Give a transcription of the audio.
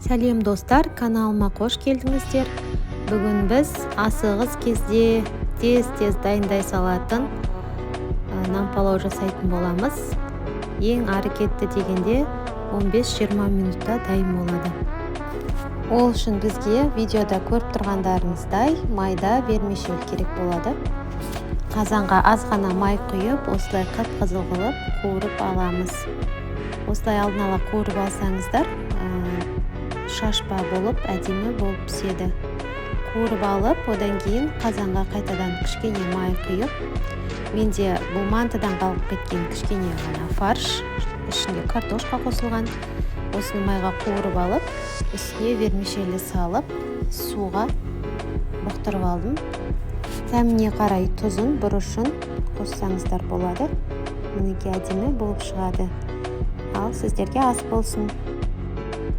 Сәлем достар, каналыма қош келдіңіздер. Бүгін біз асығыс кезде тез дайындай салатын нан-палау жасайтын боламыз. Ең әрекетті дегенде 15-20 минутта дайын болады. Ол үшін бізге видеода көріп тұрғандарыңыздай майда вермишель керек болады. Қазанға аз ғана май құйып, осылай қып-қызыл қылып қуырып аламыз. Осылай алдын ала қуырып алсаңыздар, шашпа болып, әдемі болып піседі. Қуырып алып, одан кейін қазанға қайтадан кішкене май құйып, менде бұл мантыдан қалып кеткен кішкене ғана фарш, ішінде картошка қосылған. Осыны майға қуырып алып, үстіне вермишельді салып, суға бұқтырып алдым. Тәміне қарай тұзын, бұрышын қоссаңыздар болады. Мінекей әдемі болып шығады. Ал сіздерге ас болсын.